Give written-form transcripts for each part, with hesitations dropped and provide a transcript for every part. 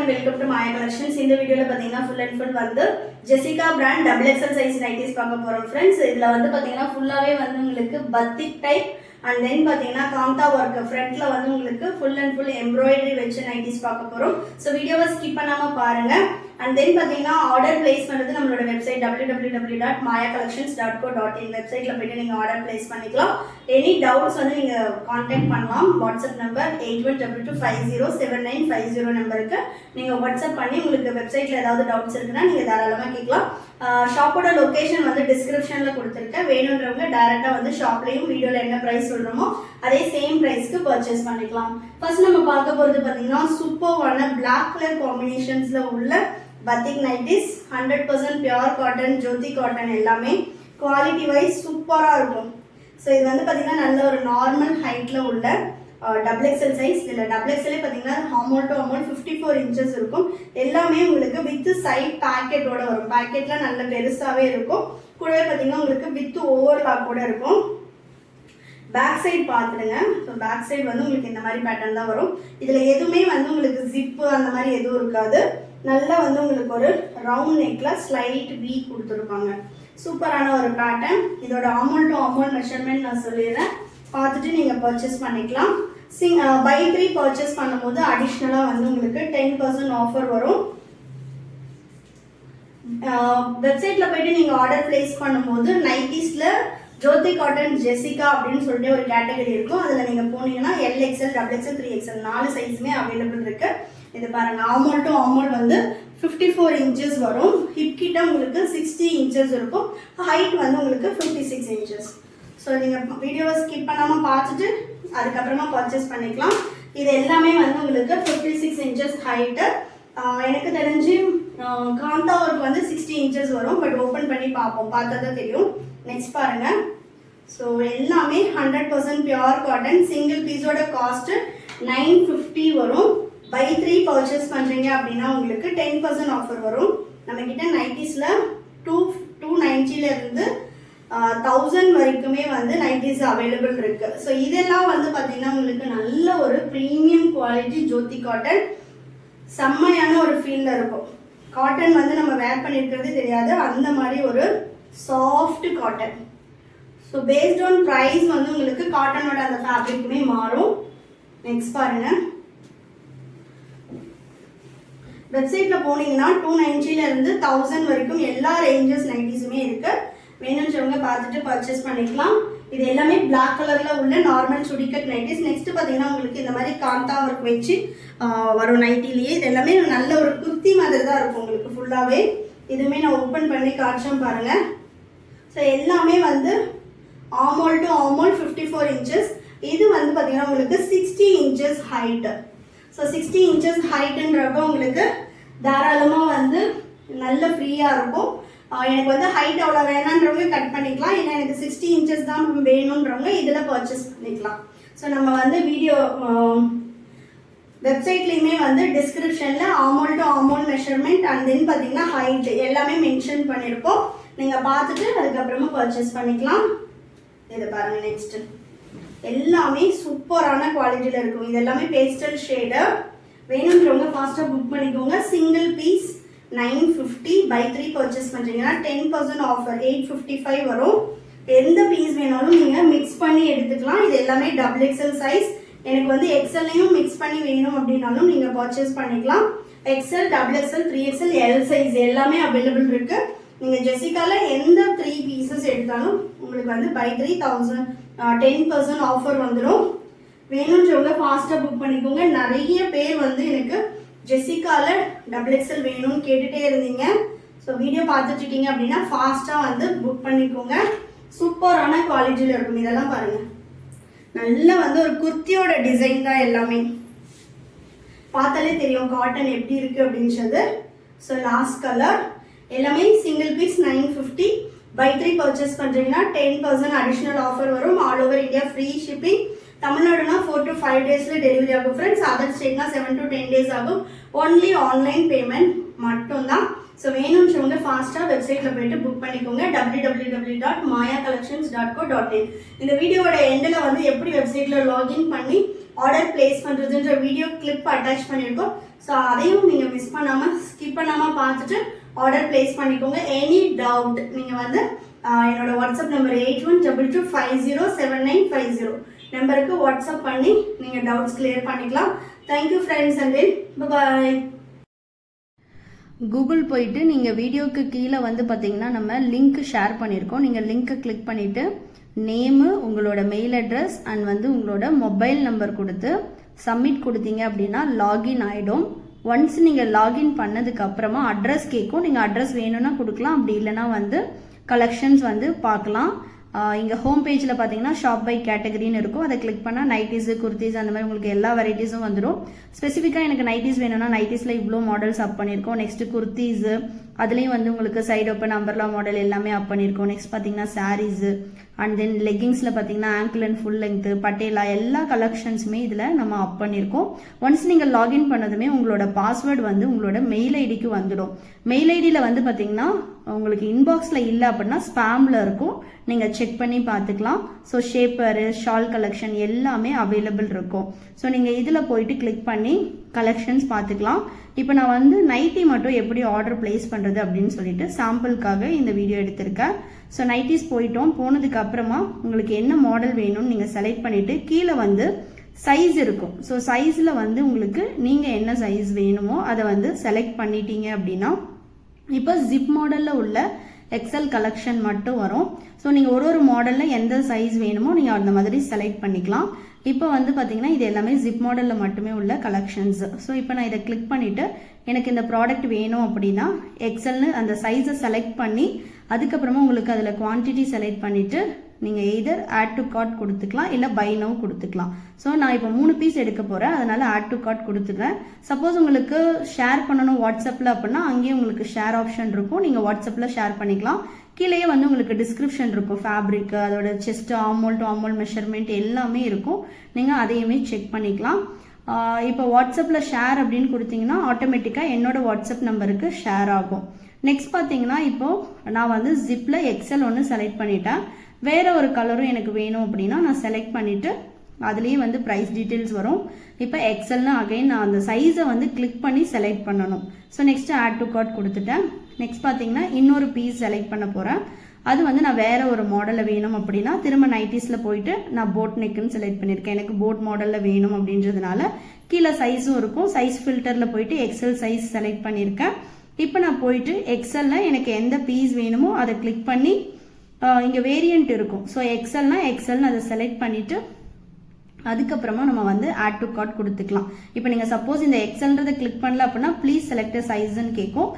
and welcome to Maya Collections. In the video full and full வந்து Jessica brand double XL size nighties பார்க்க போறோம் friends. இதுல வந்து பாத்தீங்கன்னா ஃபுல்லாவே வந்து உங்களுக்கு batik type and then பாத்தீங்கன்னா காந்தா work frontல வந்து உங்களுக்கு full and full embroidery வெச்ச nighties பார்க்க போறோம். So வீடியோவை skip பண்ணாம பாருங்க. And then பாத்தீங்கன்னா ஆர்டர் பிளேஸ் பண்றது நம்மளோட வெப்சைட் www.mayacollections.co.in வெப்சைட்ல போய்ட்டு நீங்க ஆர்டர் பிளேஸ் பண்ணிக்கலாம். எனி டவுட்ஸ் வந்து நீங்க கான்டாக்ட் பண்ணலாம். வாட்ஸ்அப் நம்பர் 8122507950 நம்பருக்கு நீங்க வாட்ஸ்அப் பண்ணி உங்களுக்கு வெப்சைட்ல ஏதாவது டவுட்ஸ் இருக்குன்னா நீங்க தாராளமா கேட்கலாம். ஷாப்போட லொகேஷன் வந்து டிஸ்கிரிப்ஷன்ல கொடுத்திருக்கேன். வேணும்ன்றவங்க டைரக்டா வந்து ஷாப்லயும் வீடியோல என்ன பிரைஸ் சொல்றோமோ அதே சேம் பிரைஸ்க்கு பர்ச்சேஸ் பண்ணிக்கலாம். ஃபர்ஸ்ட் நம்ம பார்க்க போறது பாத்தீங்கன்னா சூப்பர்வான Black கலர் காம்பினேஷன்ஸ்ல உள்ள batik nighties 100% pure cotton jyoti cotton எல்லாமே குவாலிட்டி வைஸ் சூப்பரா இருக்கும். ஸோ இது வந்து பாத்தீங்கன்னா நல்ல ஒரு நார்மல் ஹைட்ல உள்ள டபுள் எக்ஸ்எல் சைஸ். இதில் டபுள் எக்ஸ்எல்லே பார்த்தீங்கன்னா அமௌண்ட் 54 inches இருக்கும். எல்லாமே உங்களுக்கு வித் சைட் பேக்கெட்டோட வரும். பேக்கெட்ல நல்ல பெருசாகவே இருக்கும். கூடவே பார்த்தீங்கன்னா உங்களுக்கு வித் ஓவர்லாக் கூட இருக்கும். பேக் சைடு பார்த்துடுங்க. ஸோ பேக் சைடு வந்து உங்களுக்கு இந்த மாதிரி பேட்டர்ன் தான் வரும். இதில் எதுவுமே வந்து உங்களுக்கு ஜிப்பு அந்த மாதிரி எதுவும் இருக்காது. நல்லா வந்து உங்களுக்கு ஒரு ரவுண்ட் நெக்ல ஸ்லைட் வீ கொடுத்துருப்பாங்க. சூப்பரான ஒரு பேட்டர்ன். இதோட அமௌண்ட் மெஷர்மெண்ட் நான் சொல்லிடுறேன், பார்த்துட்டு நீங்கள் பர்ச்சேஸ் பண்ணிக்கலாம். பை 3 பர்ச்சேஸ் பண்ணும்போது அடிஷ்னலாக வந்து உங்களுக்கு 10% ஆஃபர் வரும். வெப்சைட்டில் போயிட்டு நீங்கள் ஆர்டர் பிளேஸ் பண்ணும்போது நைட்டிஸில் ஜோதி காட்டன் ஜெசிகா அப்படின்னு சொல்லிட்டு ஒரு கேட்டகரி இருக்கும். அதில் நீங்கள் போனீங்கன்னா LXL, XXL, 3XL 4 சைஸுமே அவைலபிள் இருக்கு. இது பாருங்க, ஆமோல் வந்து 54 inches வரும். ஹிப் கிட்ட உங்களுக்கு 60 inches இருக்கும். ஹைட் வந்து உங்களுக்கு 56 inches. ஸோ நீங்கள் வீடியோவை ஸ்கிப் பண்ணாமல் பார்த்துட்டு அதுக்கப்புறமா பர்ச்சேஸ் பண்ணிக்கலாம். இது எல்லாமே வந்து உங்களுக்கு 56 inches ஹைட்டு. எனக்கு தெரிஞ்சு காந்தா ஒர்க் வந்து 60 inches வரும். பட் ஓப்பன் பண்ணி பார்ப்போம், பார்த்தா தான் தெரியும். நெக்ஸ்ட் பாருங்க. ஸோ எல்லாமே 100% பியூர் காட்டன். சிங்கிள் பீஸோட காஸ்ட் 950 வரும். பை 3 பர்ச்சேஸ் பண்ணுறீங்க அப்படின்னா உங்களுக்கு 10% ஆஃபர் வரும். நம்மக்கிட்ட நைட்டிஸில் 290 இருந்து 1000 வரைக்குமே வந்து நைட்டிஸ் அவைலபிள் இருக்கு. ஸோ இதெல்லாம் வந்து பார்த்தீங்கன்னா உங்களுக்கு நல்ல ஒரு ப்ரீமியம் குவாலிட்டி ஜோதி காட்டன். செம்மையான ஒரு ஃபீல்ல இருக்கும். காட்டன் வந்து நம்ம வேர் பண்ணியிருக்கிறதே தெரியாது, அந்த மாதிரி ஒரு soft cotton. So based on price வந்து உங்களுக்கு காட்டனோட அந்த ஃபேப்ரிக்குமே மாறும். நெக்ஸ்ட் பாருங்க. வெப்சைட்ல போனீங்கன்னா 290 இருந்து 1000 வரைக்கும் எல்லா ரேஞ்சஸ் நைட்டிஸுமே இருக்கு. வேணும்ன்றவங்க பார்த்துட்டு பர்ச்சேஸ் பண்ணிக்கலாம். இது எல்லாமே Black கலர்ல உள்ள நார்மல் சுடிக்கட் நைட்டிஸ். நெக்ஸ்ட் பார்த்தீங்கன்னா உங்களுக்கு இந்த மாதிரி காந்தா ஒர்க் வச்சு வரும் நைட்டிலேயே. இது எல்லாமே நல்ல ஒரு குர்த்தி மாதிரி தான் இருக்கும் உங்களுக்கு ஃபுல்லாகவே. இதுவுமே நான் ஓப்பன் பண்ணி காட்சம் பாருங்க. ஸோ எல்லாமே வந்து ஆமோல் டு ஆமோல் 54 inches. இது வந்து பார்த்தீங்கன்னா உங்களுக்கு 60 inches ஹைட்டு. ஸோ 60 inches ஹைட்டுன்றப்ப உங்களுக்கு தாராளமாக வந்து நல்ல ஃப்ரீயாக இருக்கும். எனக்கு வந்து ஹைட் அவ்வளோ வேணான்றவங்க கட் பண்ணிக்கலாம். ஏன்னா எனக்கு 60 inches தான் வேணுன்றவங்க இதில் பர்ச்சேஸ் பண்ணிக்கலாம். ஸோ நம்ம வந்து வீடியோ வெப்சைட்லேயுமே வந்து டிஸ்கிரிப்ஷனில் ஆமோல் டு ஆமோல் மெஷர்மெண்ட் அண்ட் தென் பார்த்தீங்கன்னா ஹைட் எல்லாமே மென்ஷன் பண்ணியிருப்போம். நீங்கள் பார்த்துட்டு அதுக்கப்புறமா பர்ச்சேஸ் பண்ணிக்கலாம். இதை பாருங்கள். நெக்ஸ்ட்டு எல்லாமே சூப்பரான குவாலிட்டியில் இருக்கும். இது எல்லாமே பேஸ்டல் ஷேடு. வேணுன்றவங்க ஃபாஸ்ட்டாக புக் பண்ணிக்கோங்க. Single piece 950. பை 3 பர்ச்சேஸ் பண்ணுறீங்கன்னா 10% ஆஃபர் 855 வரும். எந்த பீஸ் வேணாலும் நீங்கள் மிக்ஸ் பண்ணி எடுத்துக்கலாம். இது எல்லாமே டபுள் எக்ஸ்எல் சைஸ். எனக்கு வந்து எக்ஸ்எல்லையும் மிக்ஸ் பண்ணி வேணும் அப்படின்னாலும் நீங்கள் பர்ச்சேஸ் பண்ணிக்கலாம். XL, double XL, 3XL, L size எல்லாமே அவைலபிள் இருக்கு. நீங்கள் ஜெசிகாவில் எந்த 3 பீசஸ் எடுத்தாலும் உங்களுக்கு வந்து பை 3 10% ஆஃபர் வந்துடும். வேணுன்றவங்க ஃபாஸ்ட்டாக புக் பண்ணிக்கோங்க. நிறைய பேர் வந்து எனக்கு ஜெசிகாவில் டபுள் எக்ஸ்எல் வேணும்னு கேட்டுகிட்டே இருந்தீங்க. ஸோ வீடியோ பார்த்துட்டு இருக்கீங்க அப்படின்னா ஃபாஸ்ட்டாக வந்து புக் பண்ணிக்கோங்க. சூப்பரான குவாலிட்டியில் இருக்கும். இதெல்லாம் பாருங்கள், நல்ல வந்து ஒரு குர்த்தியோட டிசைன் தான் எல்லாமே. பார்த்தாலே தெரியும் காட்டன் எப்படி இருக்குது அப்படின்றது. ஸோ லாஸ்ட் கலர் எல்லாமே சிங்கிள் பீஸ் 950. பை 3 பர்ச்சேஸ் பண்ணுறீங்கன்னா 10% அடிஷ்னல் ஆஃபர் வரும். All over India free shipping. தமிழ்நாடுனா 4 to 5 டேஸில் டெலிவரி ஆகும் ஃப்ரெண்ட்ஸ். அதர் ஸ்டேட்னா 7 to 10 days ஆகும். ஒன்லி ஆன்லைன் பேமெண்ட் மட்டும்தான். ஸோ வேணும்ன்றவங்க ஃபாஸ்ட்டாக வெப்சைட்டில் போயிட்டு புக் பண்ணிக்கோங்க. www.mayacollections.co.in. இந்த வீடியோட எண்டில் வந்து எப்படி வெப்சைட்டில் லாகின் பண்ணி ஆர்டர் பிளேஸ் பண்ணுறதுன்ற வீடியோ கிளிப் அட்டாச் பண்ணியிருக்கோம். ஸோ அதையும் நீங்கள் மிஸ் பண்ணாமல் ஸ்கிப் பண்ணாமல் பார்த்துட்டு ஆர்டர் பிளேஸ் பண்ணிக்கோங்க. எனி டவுட் நீங்கள் வந்து என்னோட வாட்ஸ்அப் நம்பர் 8122507950 நம்பருக்கு வாட்ஸ்அப் பண்ணி நீங்கள் டவுட்ஸ் கிளியர் பண்ணிக்கலாம். Thank you friends and bye. Google போயிட்டு நீங்கள் வீடியோக்கு கீழே வந்து பார்த்தீங்கன்னா நம்ம லிங்க் ஷேர் பண்ணியிருக்கோம். நீங்கள் லிங்க்கை கிளிக் பண்ணிவிட்டு நேமு, உங்களோட மெயில் அட்ரஸ் அண்ட் வந்து உங்களோட மொபைல் நம்பர் கொடுத்து சப்மிட் கொடுத்தீங்க அப்படின்னா லாகின் ஆகிடும். ஒன்ஸ் நீங்கள் லாகின் பண்ணதுக்கு அப்புறமா அட்ரஸ் கேட்கும். நீங்கள் அட்ரஸ் வேணும்னா கொடுக்கலாம், அப்படி இல்லைனா வந்து கலெக்ஷன்ஸ் வந்து பார்க்கலாம். இங்கே ஹோம் பேஜில் பார்த்தீங்கன்னா ஷாப் பை கேட்டகரின்னு இருக்கும். அதை கிளிக் பண்ணால் நைட்டிஸு, குர்த்திஸ் அந்த மாதிரி உங்களுக்கு எல்லா வெரைட்டிஸும் வந்துடும். ஸ்பெசிஃபிக்காக எனக்கு நைட்டிஸ் வேணும்னா நைட்டிஸில் இவ்வளோ மாடல்ஸ் அப் பண்ணியிருக்கோம். நெக்ஸ்ட்டு குர்த்திஸு, அதுலேயும் வந்து உங்களுக்கு சைடு ஓப்பன் அம்பர்லா மாடல் எல்லாமே அப் பண்ணியிருக்கோம். நெக்ஸ்ட் பார்த்தீங்கன்னா சாரீஸு அண்ட் தென் லெக்கிங்ஸில் பார்த்தீங்கன்னா angle and full length, patella எல்லா கலெக்ஷன்ஸுமே இதில் நம்ம அப் பண்ணியிருக்கோம். ஒன்ஸ் நீங்கள் லாகின் பண்ணதுமே உங்களோட பாஸ்வேர்டு வந்து உங்களோட மெயில் ஐடிக்கு வந்துடும். மெயில் ஐடியில் வந்து பார்த்தீங்கன்னா உங்களுக்கு இன்பாக்ஸில் இல்லை அப்படின்னா ஸ்பேமில் இருக்கும், நீங்கள் செக் பண்ணி பார்த்துக்கலாம். ஸோ ஷேப்பரு, ஷால் கலெக்ஷன் எல்லாமே அவைலபிள் இருக்கும். ஸோ நீங்கள் இதில் போயிட்டு கிளிக் பண்ணி கலெக்ஷன்ஸ் பார்த்துக்கலாம். இப்போ நான் வந்து நைட்டி மட்டும் எப்படி ஆர்டர் பிளேஸ் பண்ணுறது அப்படின்னு சொல்லிட்டு சாம்பிளுக்காக இந்த வீடியோ எடுத்திருக்கேன். ஸோ நைட்டிஸ் போனதுக்கு அப்புறமா உங்களுக்கு என்ன மாடல் வேணும்னு நீங்கள் செலக்ட் பண்ணிவிட்டு கீழே வந்து சைஸ் இருக்கும். ஸோ சைஸில் வந்து உங்களுக்கு நீங்கள் என்ன சைஸ் வேணுமோ அதை வந்து செலக்ட் பண்ணிட்டீங்க அப்படின்னா இப்போ ஜிப் மாடலில் உள்ள எக்ஸல் கலெக்ஷன் மட்டும் வரும். ஸோ நீங்கள் ஒரு மாடலில் எந்த சைஸ் வேணுமோ நீங்கள் அந்த மாதிரி செலக்ட் பண்ணிக்கலாம். இப்போ வந்து பார்த்தீங்கன்னா இது எல்லாமே ஜிப் மாடலில் மட்டுமே உள்ள கலெக்ஷன்ஸ். ஸோ இப்போ நான் இதை கிளிக் பண்ணிவிட்டு எனக்கு இந்த ப்ராடக்ட் வேணும் அப்படின்னா எக்ஸல்னு அந்த சைஸை செலக்ட் பண்ணி அதுக்கப்புறமா உங்களுக்கு அதில் குவான்டிட்டி செலக்ட் பண்ணிவிட்டு நீங்கள் எய்தர் ஆட் டு கார்ட் கொடுத்துக்கலாம், இல்லை பை நவ் கொடுத்துக்கலாம். ஸோ நான் இப்போ 3 பீஸ் எடுக்க போகிறேன், அதனால் ஆட் டு கார்ட் கொடுத்துக்கிறேன். சப்போஸ் உங்களுக்கு ஷேர் பண்ணணும் வாட்ஸ்அப்பில் அப்படின்னா அங்கேயும் உங்களுக்கு ஷேர் ஆப்ஷன் இருக்கும், நீங்கள் வாட்ஸ்அப்பில் ஷேர் பண்ணிக்கலாம். கீழேயே வந்து உங்களுக்கு டிஸ்கிரிப்ஷன் இருக்கும், ஃபேப்ரிக், அதோட செஸ்ட், ஆமோல் டு ஆமோல் மெஷர்மெண்ட் எல்லாமே இருக்கும், நீங்கள் அதையுமே செக் பண்ணிக்கலாம். இப்போ வாட்ஸ்அப்பில் ஷேர் அப்படின்னு கொடுத்தீங்கன்னா ஆட்டோமேட்டிக்காக என்னோட வாட்ஸ்அப் நம்பருக்கு ஷேர் ஆகும். நெக்ஸ்ட் பார்த்தீங்கன்னா இப்போது நான் வந்து ஜிப்பில் எக்ஸல் ஒன்று செலக்ட் பண்ணிட்டேன். வேறு ஒரு கலரும் எனக்கு வேணும் அப்படின்னா நான் செலக்ட் பண்ணிவிட்டு அதுலேயே வந்து ப்ரைஸ் டீட்டெயில்ஸ் வரும். இப்போ எக்ஸல்னு அகைன் நான் அந்த சைஸை வந்து கிளிக் பண்ணி செலக்ட் பண்ணணும். So next add to cart கொடுத்துட்டேன். நெக்ஸ்ட் பார்த்தீங்கன்னா இன்னொரு பீஸ் செலக்ட் பண்ண போகிறேன். அது வந்து நான் வேறு ஒரு மாடலில் வேணும் அப்படின்னா திரும்ப நைட்டிஸில் போயிட்டு நான் போட் நெக்குன்னு செலக்ட் பண்ணியிருக்கேன். எனக்கு போட் மாடலில் வேணும் அப்படின்றதுனால கீழே சைஸும் இருக்கும். சைஸ் ஃபில்டரில் போயிட்டு எக்ஸல் சைஸ் செலக்ட் பண்ணியிருக்கேன். இப்போ நான் போயிட்டு எக்ஸலில் எனக்கு எந்த பீஸ் வேணுமோ அதை கிளிக் பண்ணி இங்கே வேரியண்ட் இருக்கும். ஸோ எக்ஸல்னா எக்ஸல்னு அதை செலக்ட் பண்ணிவிட்டு அதுக்கப்புறமா நம்ம வந்து ஆட் டு கார்ட் கொடுத்துக்கலாம். இப்போ நீங்கள் சப்போஸ் இந்த எக்ஸல்ன்றதை கிளிக் பண்ணல அப்படின்னா ப்ளீஸ் செலக்ட் சைஸ்ன்னு கேட்கும்.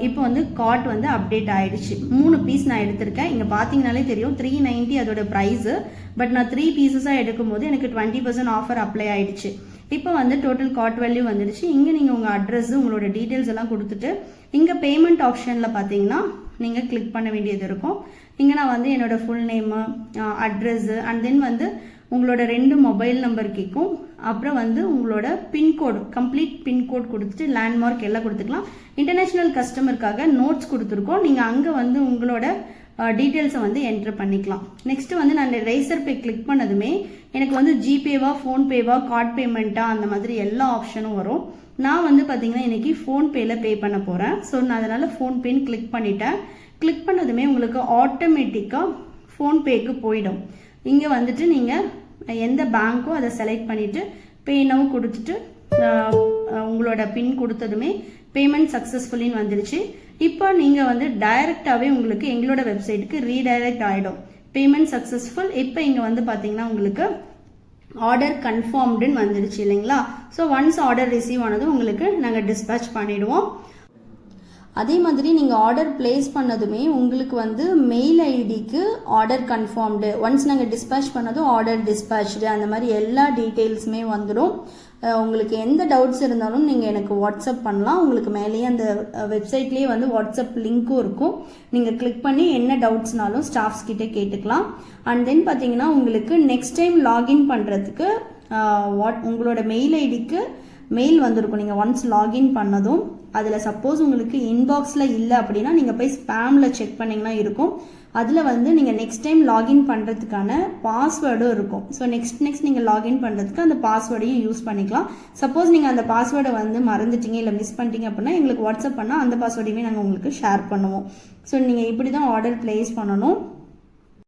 இப்போ வந்து கார்ட் வந்து அப்டேட் ஆகிடுச்சு. 3 பீஸ் நான் எடுத்திருக்கேன். இங்கே பார்த்தீங்கனாலே தெரியும் 390 அதோட ப்ரைஸு. பட் நான் 3 பீசஸாக எடுக்கும்போது எனக்கு 20% ஆஃபர் அப்ளை ஆகிடுச்சு. இப்போ வந்து டோட்டல் கார்ட் வேல்யூ வந்துடுச்சு. இங்கே நீங்கள் உங்கள் அட்ரஸ், உங்களோட டீட்டெயில்ஸ் எல்லாம் கொடுத்துட்டு இங்கே பேமெண்ட் ஆப்ஷனில் பார்த்தீங்கன்னா நீங்கள் கிளிக் பண்ண வேண்டியது இருக்கும். இங்கே நான் வந்து என்னோடய full name, address and then வந்து உங்களோட 2 மொபைல் நம்பர் கேட்கும். அப்புறம் வந்து உங்களோட பின்கோடு, கம்ப்ளீட் பின்கோட் கொடுத்துட்டு லேண்ட்மார்க் எல்லாம் கொடுத்துக்கலாம். இன்டர்நேஷ்னல் கஸ்டமருக்காக நோட்ஸ் கொடுத்துருக்கோம், நீங்கள் அங்கே வந்து உங்களோட டீட்டெயில்ஸை வந்து என்ட்ரு பண்ணிக்கலாம். நெக்ஸ்ட்டு வந்து நான் ரேசர் பே கிளிக் பண்ணதுமே எனக்கு வந்து ஜிபேவா, ஃபோன்பேவா, கார்ட் பேமெண்ட்டா அந்த மாதிரி எல்லா ஆப்ஷனும் வரும். நான் வந்து பார்த்தீங்கன்னா இன்றைக்கி ஃபோன்பேயில் பே பண்ண போகிறேன். ஸோ நான் அதனால் ஃபோன்பேன்னு கிளிக் பண்ணிட்டேன். கிளிக் பண்ணதுமே உங்களுக்கு ஆட்டோமேட்டிக்காக ஃபோன்பேக்கு போயிடும். இங்கே வந்துட்டு நீங்கள் எந்த பேங்க்கோ அதை செலக்ட் பண்ணிவிட்டு பே நவ் கொடுத்துட்டு உங்களோட பின் கொடுத்ததுமே பேமெண்ட் சக்ஸஸ்ஃபுல்லின்னு வந்துடுச்சு. இப்போ நீங்கள் வந்து டைரெக்டாகவே உங்களுக்கு எங்களோட வெப்சைட்டுக்கு ரீடைரக்ட் ஆகிடும். Payment successful. இப்போ இங்கே வந்து பார்த்தீங்கன்னா உங்களுக்கு ஆர்டர் கன்ஃபார்ம்டுன்னு வந்துடுச்சு இல்லைங்களா? ஸோ ஒன்ஸ் ஆர்டர் ரிசீவ் ஆனதும் உங்களுக்கு நாங்கள் டிஸ்பேச் பண்ணிவிடுவோம். அதே மாதிரி நீங்கள் ஆர்டர் பிளேஸ் பண்ணதுமே உங்களுக்கு வந்து மெயில் ஐடிக்கு ஆர்டர் கன்ஃபார்ம்டு, ஒன்ஸ் நாங்கள் டிஸ்பேச் பண்ணதும் ஆர்டர் டிஸ்பேச்டு, அந்த மாதிரி எல்லா டீட்டெயில்ஸுமே வந்துடும். உங்களுக்கு எந்த டவுட்ஸ் இருந்தாலும் நீங்கள் எனக்கு வாட்ஸ்அப் பண்ணலாம். உங்களுக்கு மேலேயே அந்த வெப்சைட்லேயே வந்து வாட்ஸ்அப் லிங்க்கும் இருக்கும். நீங்கள் கிளிக் பண்ணி என்ன டவுட்ஸ்னாலும் ஸ்டாஃப்ஸ் கிட்டே கேட்டுக்கலாம். அண்ட் தென் பார்த்தீங்கன்னா உங்களுக்கு நெக்ஸ்ட் டைம் லாகின் பண்ணுறதுக்கு உங்களோட மெயில் ஐடிக்கு மெயில் வந்திருக்கும். நீங்கள் ஒன்ஸ் லாகின் பண்ணதும் அதில் சப்போஸ் உங்களுக்கு இன்பாக்ஸில் இல்லை அப்படின்னா நீங்கள் போய் ஸ்பேமில் செக் பண்ணிங்கன்னா இருக்கும். அதில் வந்து நீங்கள் நெக்ஸ்ட் டைம் லாகின் பண்ணுறதுக்கான பாஸ்வேர்டும் இருக்கும். ஸோ நெக்ஸ்ட் நீங்கள் லாகின் பண்ணுறதுக்கு அந்த பாஸ்வேர்டையும் யூஸ் பண்ணிக்கலாம். சப்போஸ் நீங்கள் அந்த பாஸ்வேர்டை வந்து மறந்துட்டீங்க இல்லை மிஸ் பண்ணிட்டீங்க அப்படின்னா எங்களுக்கு வாட்ஸ்அப் பண்ணால் அந்த பாஸ்வேர்டையுமே நாங்கள் உங்களுக்கு ஷேர் பண்ணுவோம். ஸோ நீங்கள் இப்படி தான் ஆர்டர் ப்ளேஸ் பண்ணணும்.